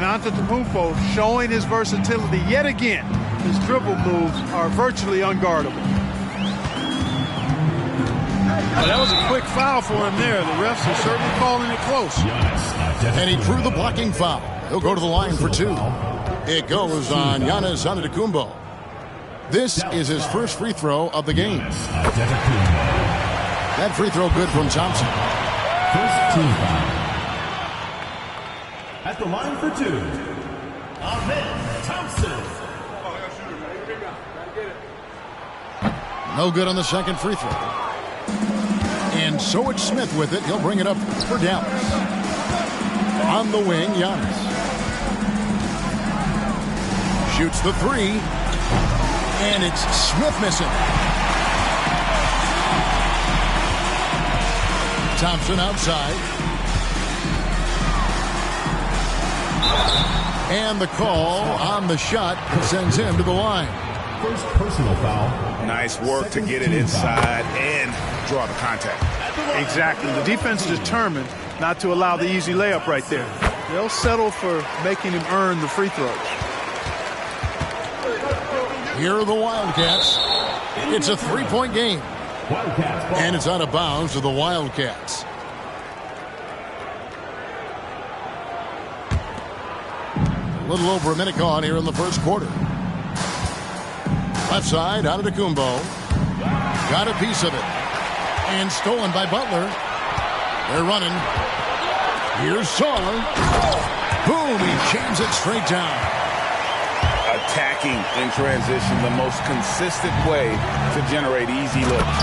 And Antetokounmpo showing his versatility yet again. His dribble moves are virtually unguardable. Well, that was a quick foul for him there. The refs are certainly calling it close. And he drew the blocking foul. He'll go to the line for two. It goes on Giannis Antetokounmpo. This is his first free throw of the game. That free throw good from Thompson. First team foul. At the line for two, Ahmed Thompson. No good on the second free throw. And so it's Smith with it. He'll bring it up for Dallas. On the wing, Giannis. Shoots the three. And it's Smith missing. Thompson outside. And the call on the shot sends him to the line. First personal foul. Nice work to get it inside and draw the contact. Exactly. The defense is determined not to allow the easy layup right there. They'll settle for making him earn the free throws. Here are the Wildcats. It's a three-point game. And it's out of bounds to the Wildcats. A little over a minute gone here in the first quarter. Left side, Antetokounmpo. Got a piece of it. And stolen by Butler. They're running. Here's Song. Boom, he jams it straight down. Attacking in transition, the most consistent way to generate easy looks.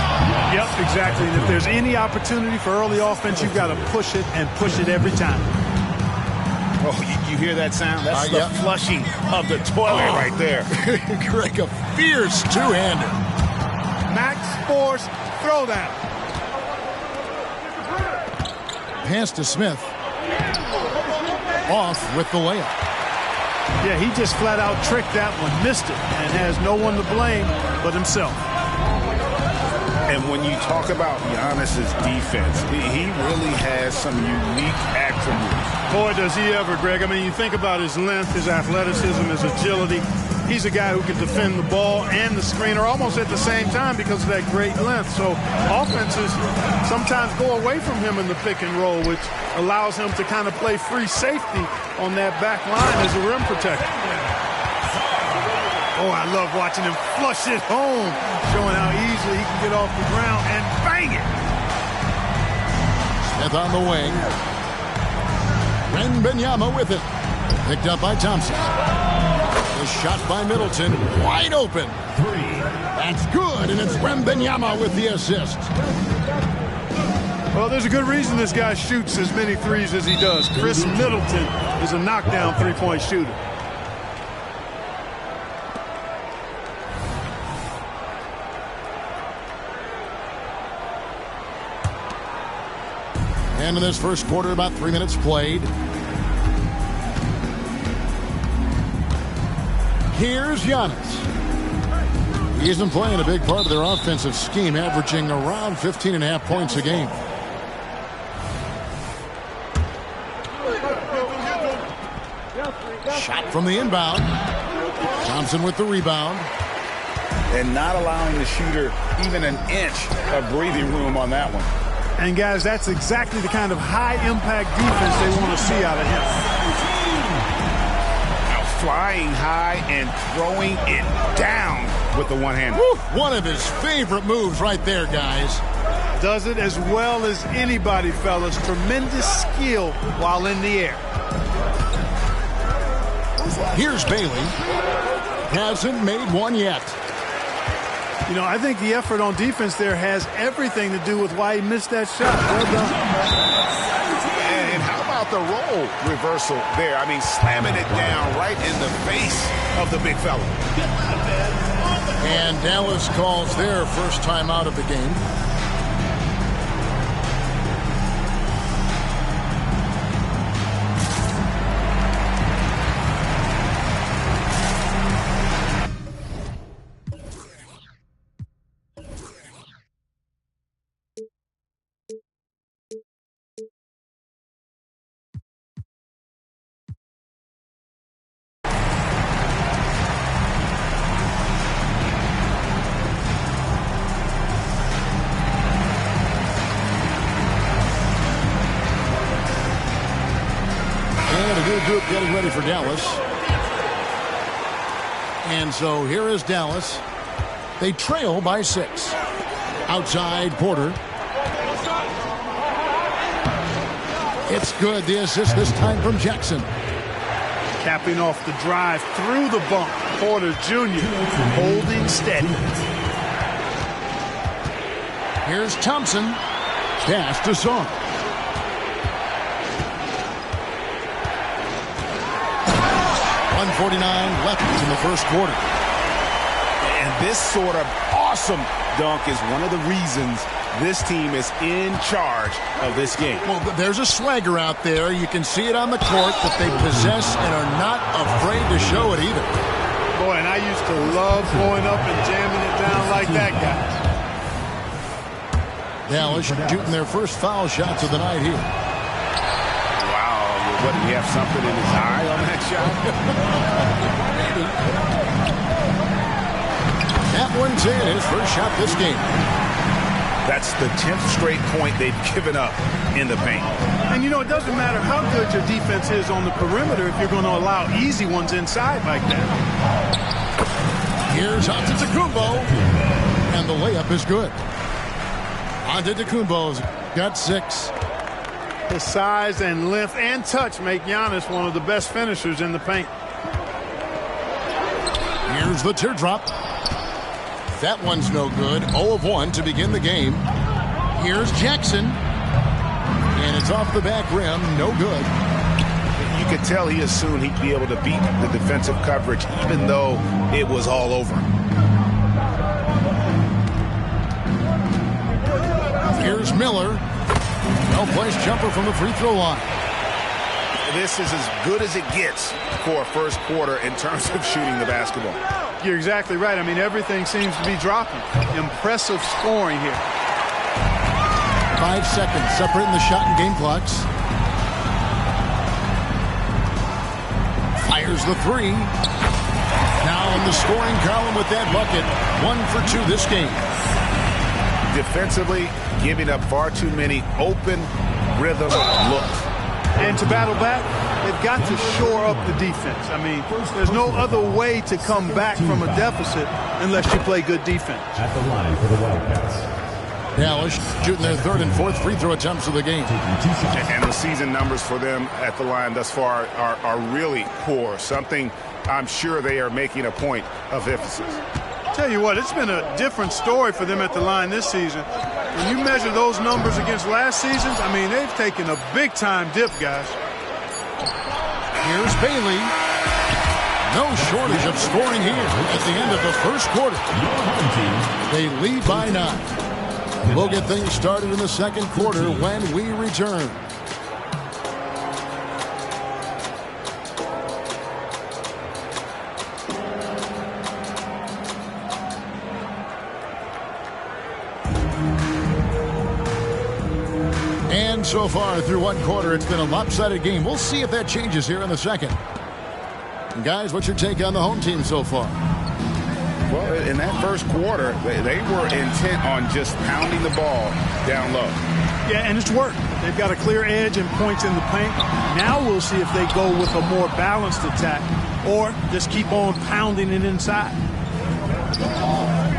Yep, exactly. And if there's any opportunity for early offense, you've got to push it and push it every time. Oh, you hear that sound? That's the flushing of the toilet right there. Greg, a fierce two-hander. Max Force throwdown. Pass to Smith. Off with the layup. Yeah, he just flat out tricked that one, missed it, and has no one to blame but himself. And when you talk about Giannis's defense, he really has some unique attributes. Boy, does he ever, Greg. I mean, you think about his length, his athleticism, his agility. He's a guy who can defend the ball and the screener almost at the same time because of that great length. So offenses sometimes go away from him in the pick and roll, which allows him to kind of play free safety on that back line as a rim protector. Oh, I love watching him flush it home, showing how easily he can get off the ground and bang it. Smith on the wing. Wembanyama with it. Picked up by Thompson. The shot by Middleton. Wide open. Three. That's good, and it's Wembanyama with the assist. Well, there's a good reason this guy shoots as many threes as he does. Chris Middleton is a knockdown three-point shooter. And in this first quarter, about 3 minutes played. Here's Giannis. He isn't playing a big part of their offensive scheme, averaging around 15.5 points a game. Shot from the inbound. Thompson with the rebound. And not allowing the shooter even an inch of breathing room on that one. And, guys, that's exactly the kind of high-impact defense they want to see out of him. Now flying high and throwing it down with the one-hander. One of his favorite moves right there, guys. Does it as well as anybody, fellas. Tremendous skill while in the air. Here's Bailey. Hasn't made one yet. You know, I think the effort on defense there has everything to do with why he missed that shot. Well done. And how about the role reversal there? I mean, slamming it down right in the face of the big fella. And Dallas calls their first time out of the game. And a new group getting ready for Dallas. And so here is Dallas. They trail by 6. Outside Porter. It's good. The assist this time from Jackson. Capping off the drive through the bump. Porter Jr. holding steady. Here's Thompson. Pass to Song. .149 left in the first quarter. And this sort of awesome dunk is one of the reasons this team is in charge of this game. Well, there's a swagger out there. You can see it on the court that they possess and are not afraid to show it either. Boy, and I used to love going up and jamming it down like that guy. Dallas shooting their first foul shots of the night here. Wow, what, did he have something in his eye on that shot? That one's in, his first shot this game. That's the 10th straight point they've given up in the paint. And, you know, it doesn't matter how good your defense is on the perimeter if you're going to allow easy ones inside like that. Here's Antetokounmpo. And the layup is good. Antetokounmpo's got 6. His size and length and touch make Giannis one of the best finishers in the paint. Here's the teardrop. That one's no good. 0 of 1 to begin the game. Here's Jackson. And it's off the back rim. No good. You could tell he assumed he'd be able to beat the defensive coverage even though it was all over him. Here's Miller. Well-placed jumper from the free throw line. This is as good as it gets for a first quarter in terms of shooting the basketball. You're exactly right. I mean, everything seems to be dropping. Impressive scoring here. 5 seconds separating the shot and game clocks. Fires the 3. Now in the scoring column with that bucket. 1 for 2 this game. Defensively, giving up far too many open rhythm looks. And to battle back, they've got to shore up the defense. I mean, there's no other way to come back from a deficit unless you play good defense. At the line for the Wildcats. Dallas shooting their 3rd and 4th free throw attempts of the game. And the season numbers for them at the line thus far are really poor. Something I'm sure they are making a point of emphasis. Tell you what, it's been a different story for them at the line this season. When you measure those numbers against last season, I mean, they've taken a big-time dip, guys. Here's Bailey. No shortage of scoring here at the end of the first quarter. They lead by 9. We'll get things started in the second quarter when we return. And so far through one quarter, it's been a lopsided game. We'll see if that changes here in the second. And guys, what's your take on the home team so far? Well, in that first quarter, they were intent on just pounding the ball down low. Yeah, and it's worked. They've got a clear edge and points in the paint. Now we'll see if they go with a more balanced attack or just keep on pounding it inside.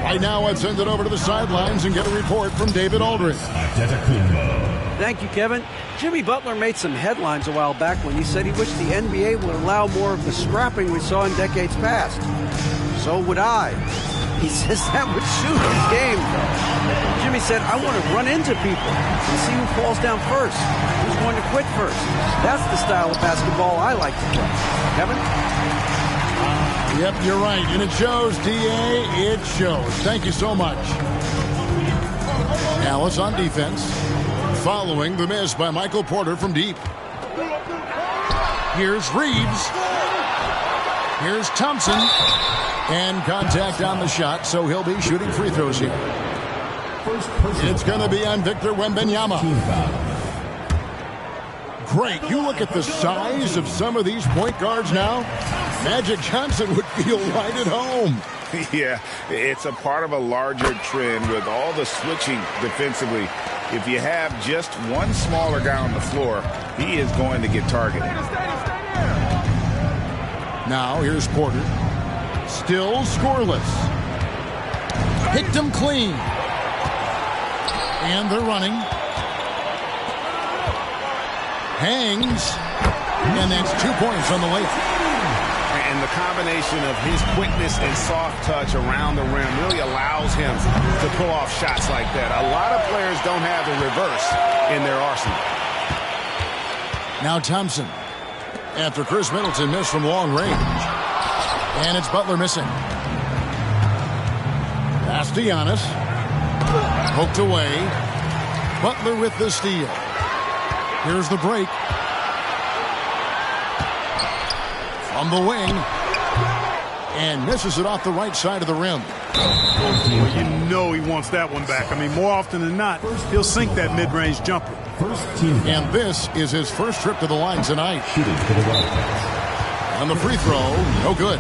Right now, let's send it over to the sidelines and get a report from David Aldridge. Thank you, Kevin. Jimmy Butler made some headlines a while back when he said he wished the NBA would allow more of the scrapping we saw in decades past. So would I. He says that would suit his game. Jimmy said, I want to run into people and see who falls down first, who's going to quit first. That's the style of basketball I like to play. Kevin? Yep, you're right. And it shows, D.A. It shows. Thank you so much. Dallas on defense. Following the miss by Michael Porter from deep. Here's Reeves. Here's Thompson. And contact on the shot, so he'll be shooting free throws here. It's going to be on Victor Wembanyama. Great. You look at the size of some of these point guards now. Magic Johnson would feel right at home. Yeah, it's a part of a larger trend with all the switching defensively. If you have just one smaller guy on the floor, he is going to get targeted. Now here's Porter. Still scoreless. Hit them clean. And they're running. Hangs. And that's 2 points on the layup. And the combination of his quickness and soft touch around the rim really allows him to pull off shots like that. A lot of players don't have the reverse in their arsenal. Now Thompson. After Chris Middleton missed from long range. And it's Butler missing. Pass to Giannis. Poked away. Butler with the steal. Here's the break. On the wing. And misses it off the right side of the rim. Well, you know he wants that one back. I mean, more often than not, he'll sink that mid-range jumper. And this is his first trip to the line tonight. On the free throw, no good.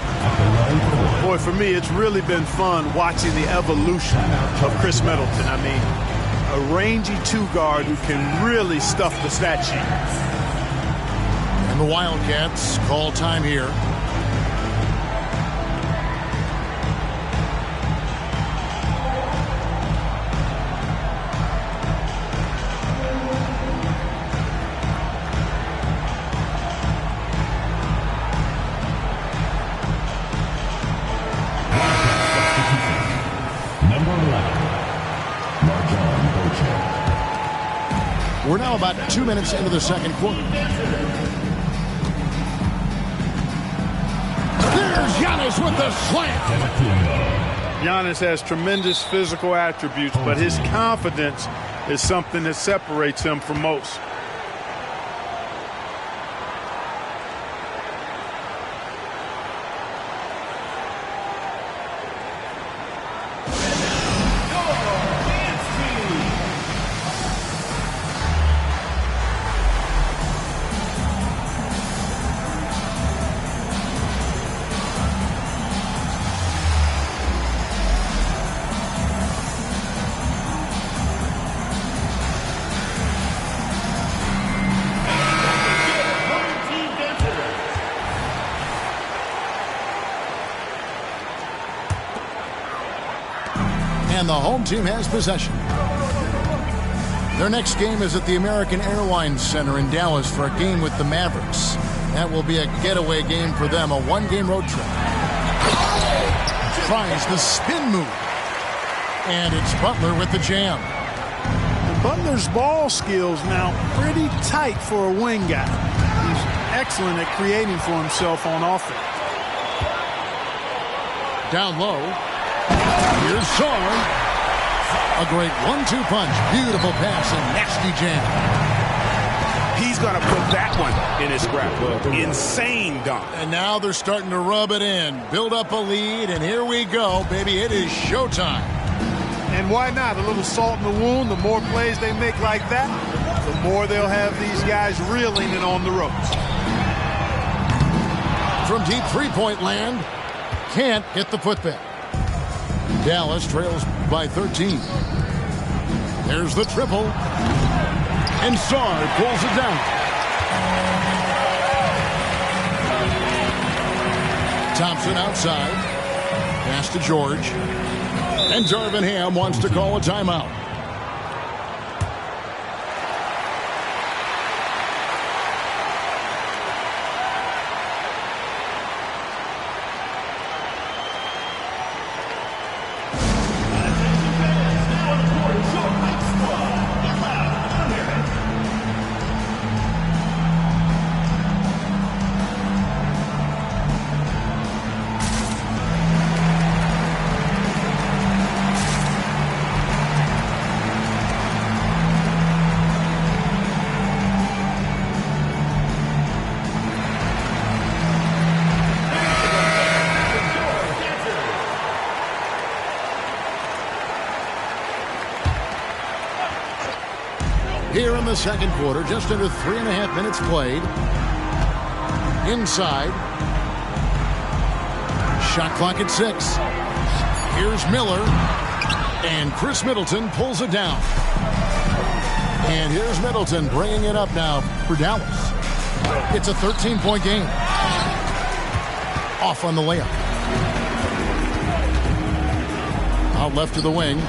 Boy, for me, it's really been fun watching the evolution of Chris Middleton. I mean, a rangy two-guard who can really stuff the stat sheet. And the Wildcats call time here. We're now about 2 minutes into the second quarter. There's Giannis with the slam. Giannis has tremendous physical attributes, but his confidence is something that separates him from most. And the home team has possession. Their next game is at the American Airlines Center in Dallas for a game with the Mavericks. That will be a getaway game for them, a one-game road trip. Tries the spin move. And it's Butler with the jam. Butler's ball skills now pretty tight for a wing guy. He's excellent at creating for himself on offense. Down low. Here's Sarr. A great 1-2 punch. Beautiful pass and nasty jam. He's going to put that one in his scrapbook. Insane dunk. And now they're starting to rub it in. Build up a lead, and here we go, baby. It is showtime. And why not? A little salt in the wound. The more plays they make like that, the more they'll have these guys reeling and on the ropes. From deep three-point land, can't get the putback. Dallas trails by 13. There's the triple. And Sarr pulls it down. Thompson outside. Pass to George. And Darvin Ham wants to call a timeout. Here in the second quarter, just under 3.5 minutes played. Inside. Shot clock at 6. Here's Miller. And Chris Middleton pulls it down. And here's Middleton bringing it up now for Dallas. It's a 13-point game. Off on the layup. Out left to the wing.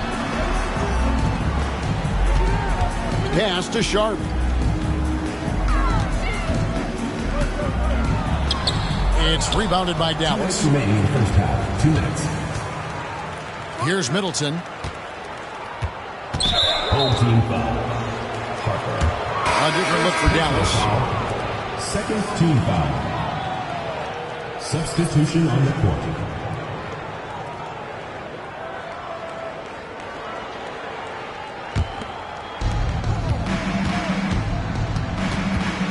Pass to Sharp. It's rebounded by Dallas. Remaining in the first half. 2 minutes. Here's Middleton. Home team foul. Harper. A different look for Dallas. Second team foul. Substitution on the court.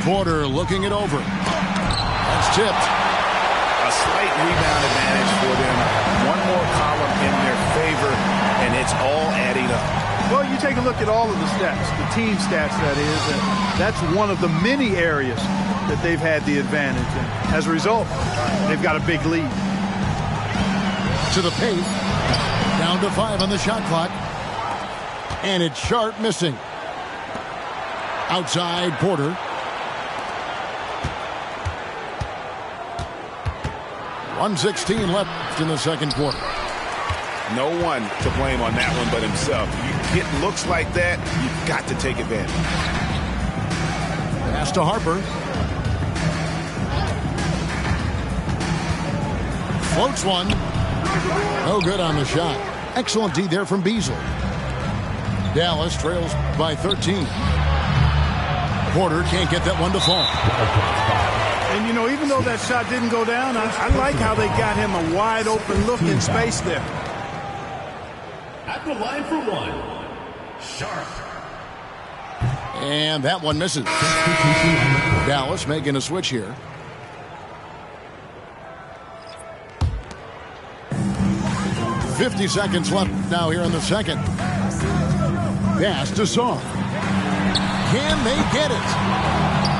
Porter looking it over. That's tipped. A slight rebound advantage for them. One more column in their favor, and it's all adding up. Well, you take a look at all of the stats, the team stats, that is, and that's one of the many areas that they've had the advantage. And as a result, they've got a big lead. To the paint. Down to 5 on the shot clock. And it's Sharp missing. Outside Porter. .116 left in the second quarter. No one to blame on that one but himself. You get looks like that, you've got to take advantage. Pass to Harper. Floats one. No good on the shot. Excellent D there from Beasley. Dallas trails by 13. Porter can't get that one to fall. And, you know, even though that shot didn't go down, I like how they got him a wide open look in space there. At the line for one. Sharp. And that one misses. Dallas making a switch here. .50 seconds left now here in the second. Pass to Song. Can they get it?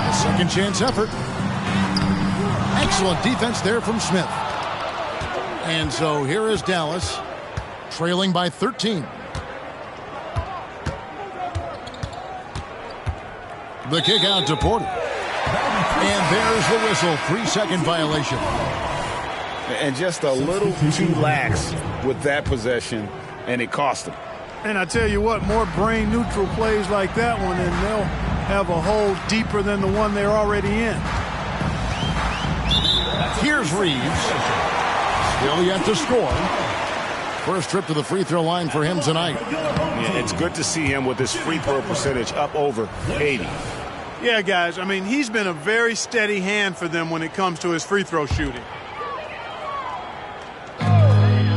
A second chance effort. Excellent defense there from Smith. And so here is Dallas, trailing by 13. The kick out to Porter. And there's the whistle. 3-second violation. And just a little too lax with that possession, and it cost them. And I tell you what, more brain-neutral plays like that one, and they'll have a hole deeper than the one they're already in. Here's Reeves. Still yet to score. First trip to the free throw line for him tonight. Yeah, it's good to see him with his free throw percentage up over 80. Yeah, guys, I mean, he's been a very steady hand for them when it comes to his free throw shooting.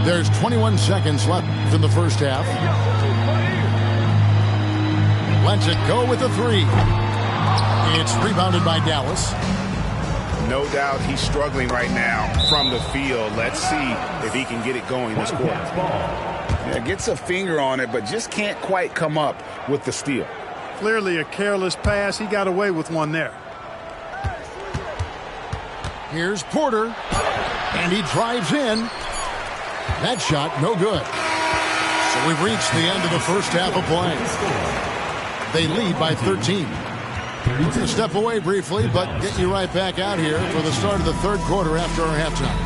There's 21 seconds left in the first half. Lets it go with a three. It's rebounded by Dallas. No doubt he's struggling right now from the field. Let's see if he can get it going this quarter. Yeah, gets a finger on it, but just can't quite come up with the steal. Clearly a careless pass. He got away with one there. Here's Porter. And he drives in. That shot, no good. So we've reached the end of the first half of play. They lead by 13. We're going to step away briefly, but get you right back out here for the start of the third quarter after our halftime.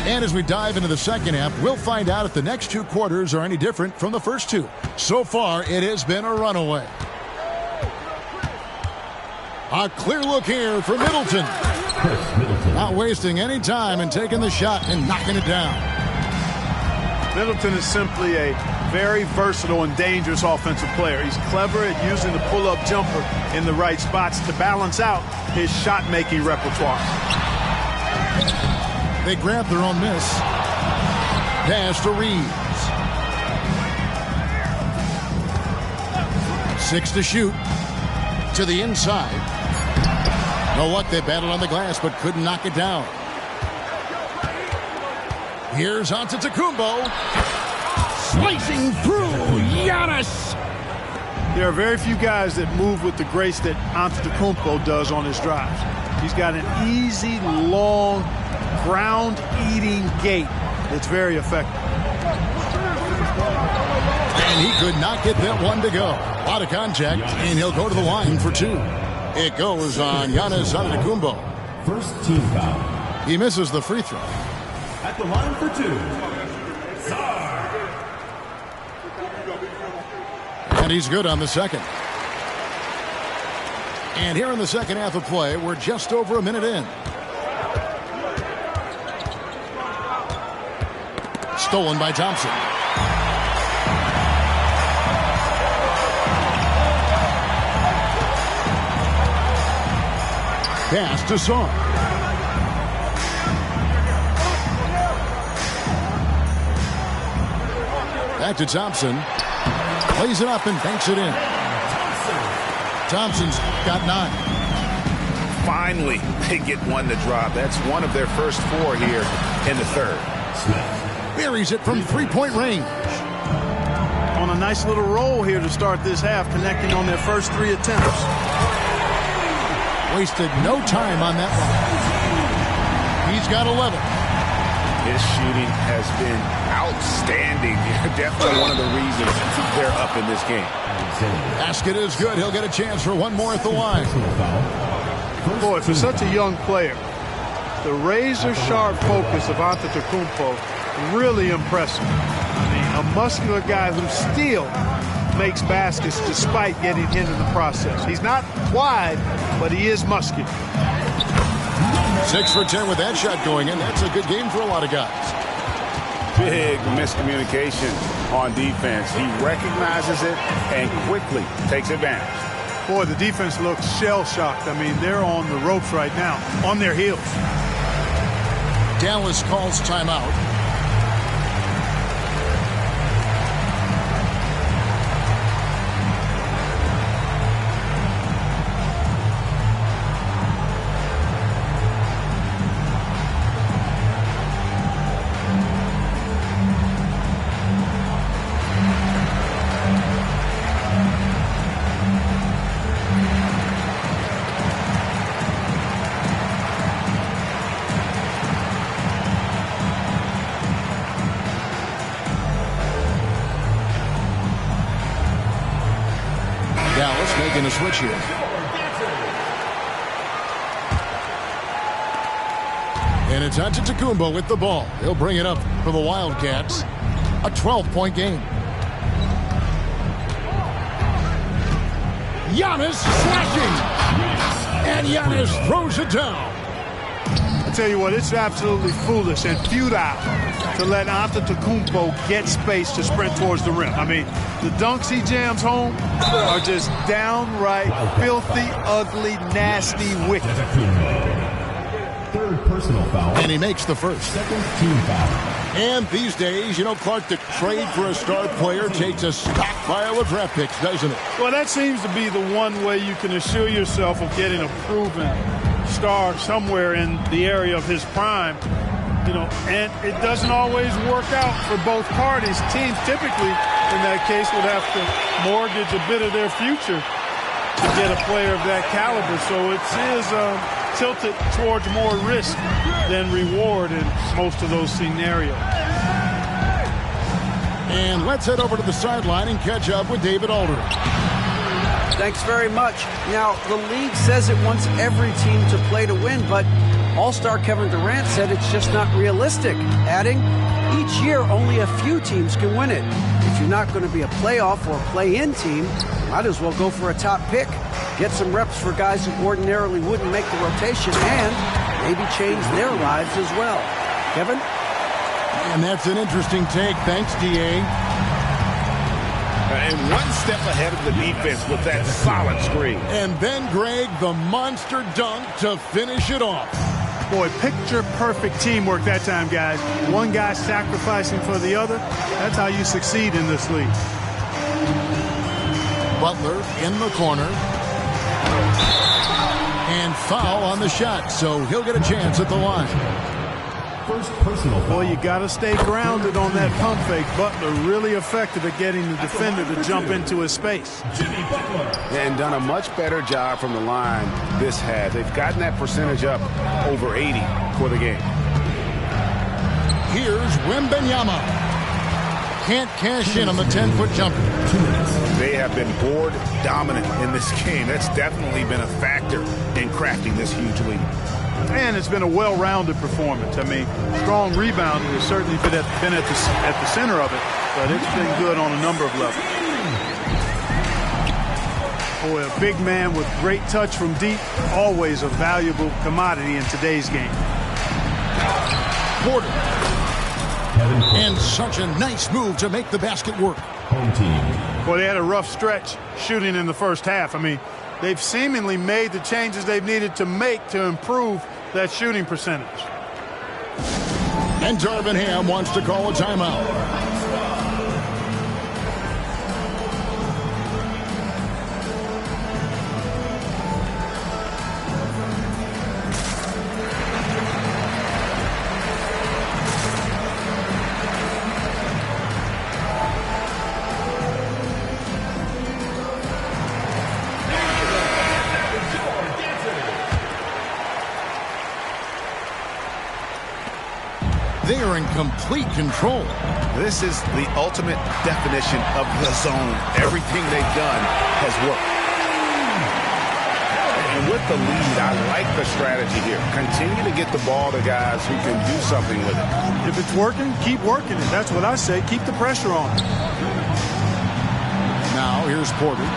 And as we dive into the second half, we'll find out if the next two quarters are any different from the first two. So far, it has been a runaway. A clear look here for Middleton. Not wasting any time and taking the shot and knocking it down. Middleton is simply a very versatile and dangerous offensive player. He's clever at using the pull-up jumper in the right spots to balance out his shot-making repertoire. They grab their own miss. Pass to Reeves. 6 to shoot. To the inside. No luck, they battled on the glass but couldn't knock it down. Here's Antetokounmpo. Slicing through Giannis. There are very few guys that move with the grace that Antetokounmpo does on his drives. He's got an easy, long, ground-eating gait that's very effective. And he could not get that one to go. A lot of contact, and he'll go to the line for two. It goes on Giannis Antetokounmpo. First team foul. He misses the free throw. At the line for two, Sarr. And he's good on the second. And here in the second half of play, we're just over a minute in. Stolen by Thompson. Pass to Sarr. Back to Thompson. Plays it up and banks it in. Thompson's got 9. Finally, they get one to drop. That's one of their first 4 here in the third. Buries it from three-point range. On a nice little roll here to start this half, connecting on their first 3 attempts. Wasted no time on that one. He's got 11. His shooting has been outstanding. Definitely one of the reasons they're up in this game. Basket is good. He'll get a chance for one more at the line. Boy, for such a young player, the razor-sharp focus of Antetokounmpo, really impressive. I mean, a muscular guy who still makes baskets despite getting hit in the process. He's not wide, but he is muscular. 6 for 10 with that shot going in. That's a good game for a lot of guys. Big miscommunication on defense. He recognizes it and quickly takes advantage. Boy, the defense looks shell-shocked. I mean, they're on the ropes right now, on their heels. Dallas calls timeout. Dallas making a switch here. And it's Antetokounmpo with the ball. He'll bring it up for the Wildcats. A 12-point game. Giannis slashing. And Giannis throws it down. I tell you what, it's absolutely foolish and futile to let Antetokounmpo get space to sprint towards the rim. I mean, the dunks he jams home are just downright filthy, ugly, nasty, wicked. Third personal foul. And he makes the first. Second team foul. And these days, you know, Clark, the trade for a star player takes a stockpile of draft picks, doesn't it? Well, that seems to be the one way you can assure yourself of getting a proven star somewhere in the area of his prime. You know, and it doesn't always work out for both parties. Teams typically, in that case, would have to mortgage a bit of their future to get a player of that caliber. So it is tilted towards more risk than reward in most of those scenarios. And let's head over to the sideline and catch up with David Aldridge. Thanks very much. Now, the league says it wants every team to play to win, but All-Star Kevin Durant said it's just not realistic, adding, each year only a few teams can win it. If you're not going to be a playoff or play-in team, might as well go for a top pick. Get some reps for guys who ordinarily wouldn't make the rotation and maybe change their lives as well. Kevin? And that's an interesting take. Thanks, D.A. And one step ahead of the defense with that solid screen. And then, Greg, the monster dunk to finish it off. Boy, picture-perfect teamwork that time, guys. One guy sacrificing for the other. That's how you succeed in this league. Butler in the corner. And foul on the shot, so he'll get a chance at the line. First personal foul. Boy, you got to stay grounded on that pump fake. Butler really effective at getting the defender to jump into his space. Jimmy Butler. And done a much better job from the line this half. They've gotten that percentage up over 80 for the game. Here's Wembanyama. can't cash in on the 10-foot jumper. They have been board dominant in this game. That's definitely been a factor in crafting this huge lead. And it's been a well-rounded performance. I mean, strong rebounding has certainly been at the center of it, but it's been good on a number of levels. Boy, a big man with great touch from deep, always a valuable commodity in today's game. Porter. And such a nice move to make the basket work. Home team. Boy, they had a rough stretch shooting in the first half. I mean, they've seemingly made the changes they've needed to make to improve that shooting percentage. And Darvin Ham wants to call a timeout. They are in complete control. This is the ultimate definition of the zone. Everything they've done has worked. And with the lead, I like the strategy here. Continue to get the ball to guys who can do something with it. If it's working, keep working it. That's what I say. Keep the pressure on. Now here's Porter.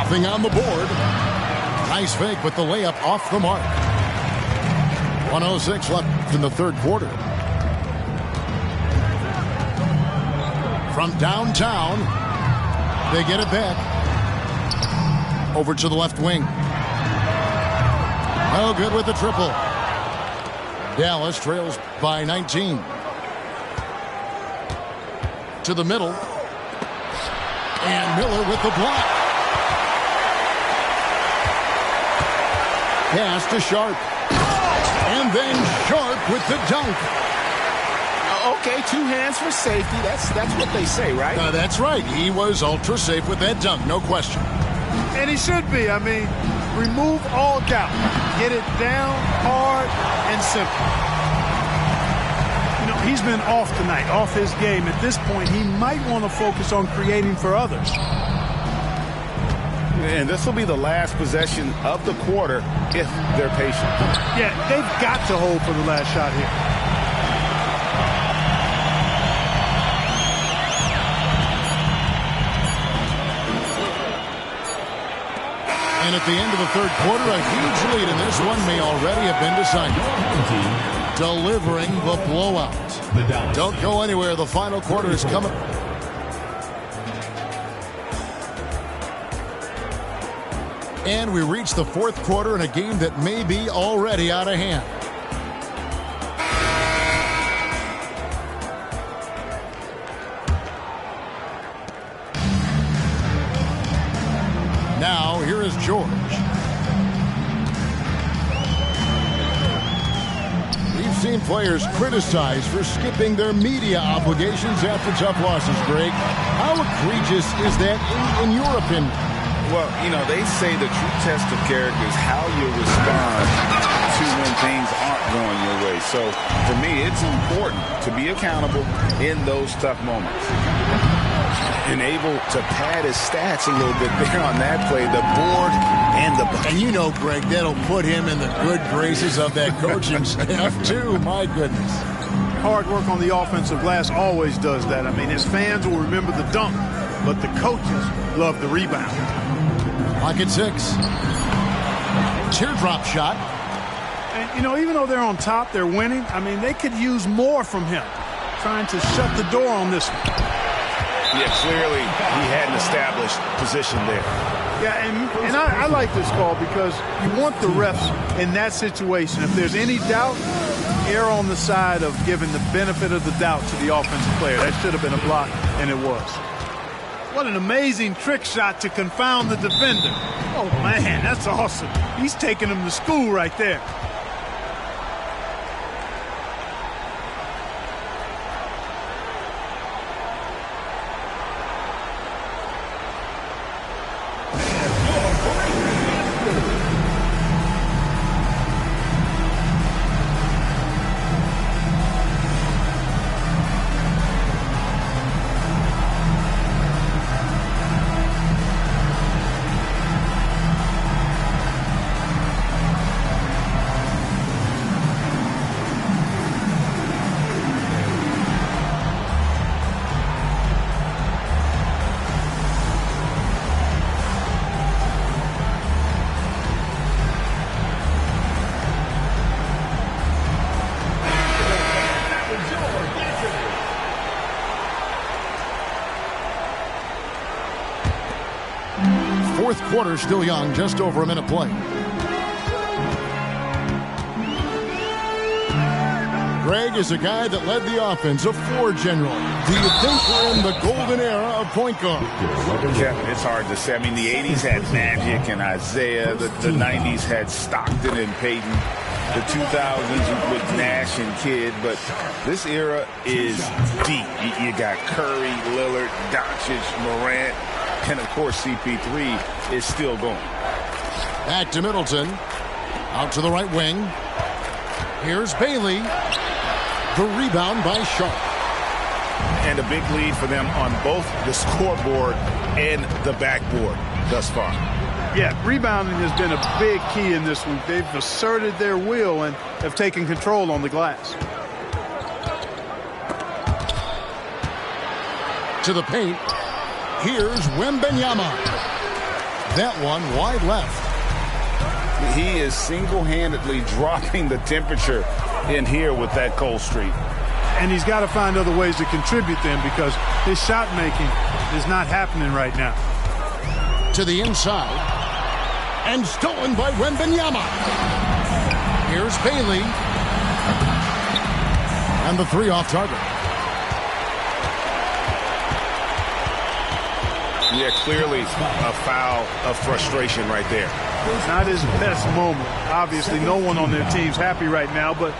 Nothing on the board. Nice fake with the layup off the mark. 1:06 left in the third quarter. From downtown, they get it back. Over to the left wing. Oh, good with the triple. Dallas trails by 19. To the middle. And Miller with the block. Pass to Sharp. And then Sharp with the dunk. Okay, 2 hands for safety. That's what they say, right? That's right. He was ultra safe with that dunk, no question. And he should be. I mean, remove all doubt. Get it down hard and simple. You know, he's been off tonight, off his game. At this point, he might want to focus on creating for others. And this will be the last possession of the quarter if they're patient. Yeah, they've got to hold for the last shot here. And at the end of the third quarter, a huge lead, and this one may already have been decided. Delivering the blowout. Don't go anywhere. The final quarter is coming. And we reach the fourth quarter in a game that may be already out of hand. Now, here is George. We've seen players criticized for skipping their media obligations after tough losses, Greg. How egregious is that in your opinion? Well, you know, they say the true test of character is how you respond to when things aren't going your way. So, for me, it's important to be accountable in those tough moments. And able to pad his stats a little bit there on that play, the board and the bucket. And you know, Greg, that'll put him in the good graces of that coaching staff, too. My goodness. Hard work on the offensive glass always does that. I mean, his fans will remember the dunk, but the coaches love the rebound. Lock at 6. Teardrop shot. And, you know, even though they're on top, they're winning. I mean, they could use more from him, trying to shut the door on this one. Yeah, clearly he had an established position there. Yeah, and I like this call because you want the refs in that situation. If there's any doubt, err on the side of giving the benefit of the doubt to the offensive player. That should have been a block, and it was. What an amazing trick shot to confound the defender. Oh, man, that's awesome. He's taking him to school right there. fourth quarter still young, just over a minute play. Greg is a guy that led the offense, a floor general. Do you think we're in the golden era of point guard? Kevin, it's hard to say. I mean, the 80s had Magic and Isaiah. The 90s had Stockton and Peyton. The 2000s with Nash and Kidd. But this era is deep. You got Curry, Lillard, Doncic, Morant, and, of course, CP3 is still going. Back to Middleton. Out to the right wing. Here's Bailey. The rebound by Sharp. And a big lead for them on both the scoreboard and the backboard thus far. Yeah, rebounding has been a big key in this one. They've asserted their will and have taken control on the glass. To the paint. Here's Wembanyama. That one wide left. He is single-handedly dropping the temperature in here with that cold streak. And he's got to find other ways to contribute then, because his shot making is not happening right now. To the inside. And stolen by Wembanyama. Here's Bailey. And the three off target. Yeah, clearly a foul of frustration right there. Not his best moment. Obviously, no one on their team's happy right now, but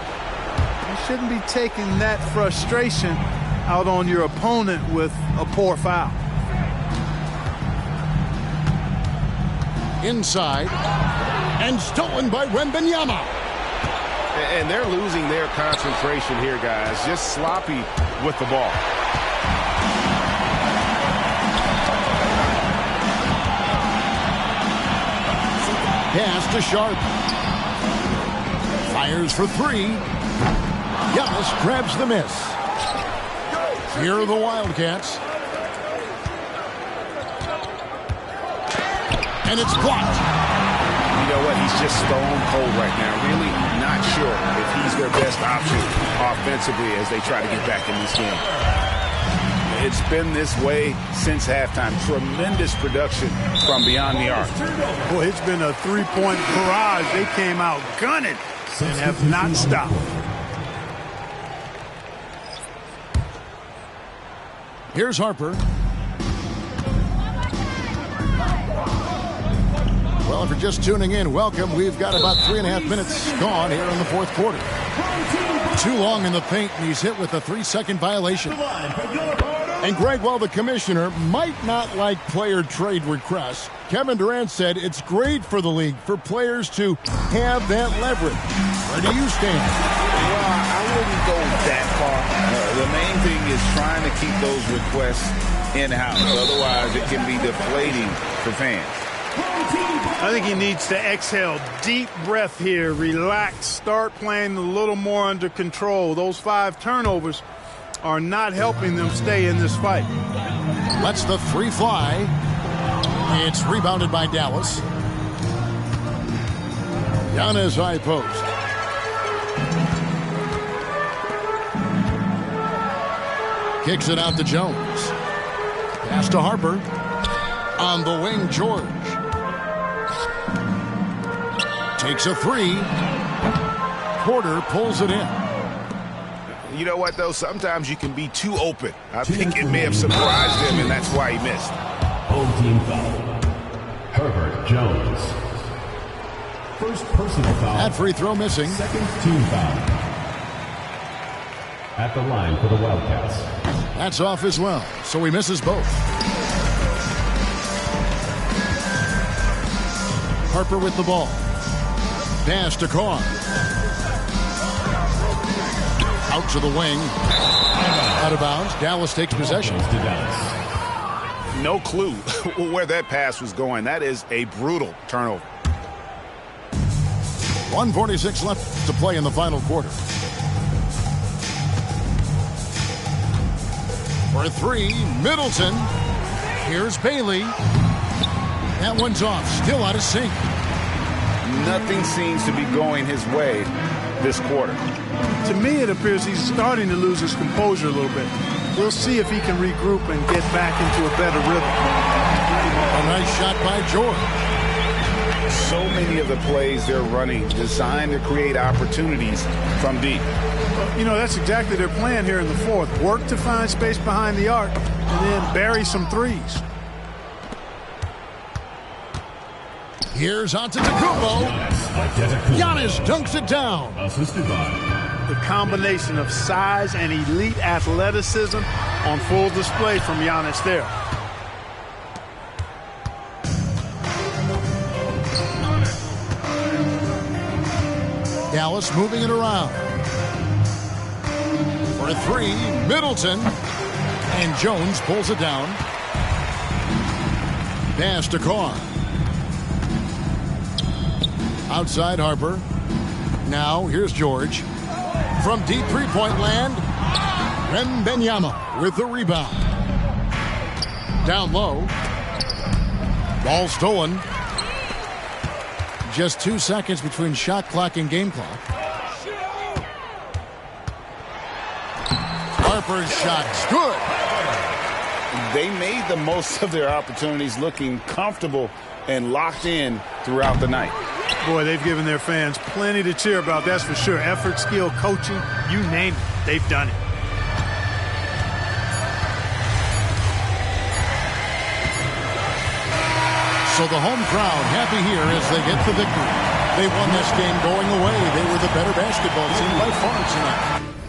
you shouldn't be taking that frustration out on your opponent with a poor foul. Inside. And stolen by Wembanyama. And they're losing their concentration here, guys. Just sloppy with the ball. Pass to Sharp. Fires for three. Giannis grabs the miss. Here are the Wildcats. And it's blocked. You know what? He's just stone cold right now. Really not sure if he's their best option offensively as they try to get back in this game. It's been this way since halftime. Tremendous production from beyond the arc. Boy, it's been a three-point barrage. They came out gunning and have not stopped. Here's Harper. Well, if you're just tuning in, welcome. We've got about 3.5 minutes gone here in the fourth quarter. Too long in the paint, and he's hit with a 3-second violation. And Greg, while the commissioner might not like player trade requests, Kevin Durant said it's great for the league for players to have that leverage. Where do you stand? Well, I wouldn't go that far. The main thing is trying to keep those requests in-house. Otherwise, it can be deflating for fans. I think he needs to exhale. Deep breath here. Relax. Start playing a little more under control. Those 5 turnovers are not helping them stay in this fight. Lets the three fly. It's rebounded by Dallas. Giannis high post. Kicks it out to Jones. Pass to Harper. On the wing, George. Takes a three. Porter pulls it in. You know what, though? Sometimes you can be too open. I think it may have surprised him, and that's why he missed. Home team foul. Herbert Jones. First personal foul. That free throw missing. Second team foul. At the line for the Wildcats. That's off as well, so he misses both. Harper with the ball. Pass to Carr. Out to the wing. Out of bounds. Dallas takes possession. No clue where that pass was going. That is a brutal turnover. 1:46 left to play in the final quarter. For three, Middleton. Here's Bailey. That one's off. Still out of sync. Nothing seems to be going his way this quarter. To me, it appears he's starting to lose his composure a little bit. We'll see if he can regroup and get back into a better rhythm. A nice shot by George. So many of the plays they're running designed to create opportunities from deep. You know, that's exactly their plan here in the fourth. Work to find space behind the arc and then bury some threes. Here's Antetokounmpo. Giannis dunks it down. Assisted by The combination of size and elite athleticism on full display from Giannis there. Dallas moving it around. For a three, Middleton. And Jones pulls it down. Pass to Carr. Outside Harper. Now here's George. From deep three-point land, Wembanyama with the rebound. Down low. Ball stolen. Just 2 seconds between shot clock and game clock. Harper's shot's good. They made the most of their opportunities, looking comfortable and locked in throughout the night. Boy, they've given their fans plenty to cheer about, that's for sure. Effort, skill, coaching, you name it, they've done it. So the home crowd happy here as they get the victory. They won this game going away. They were the better basketball team by far tonight.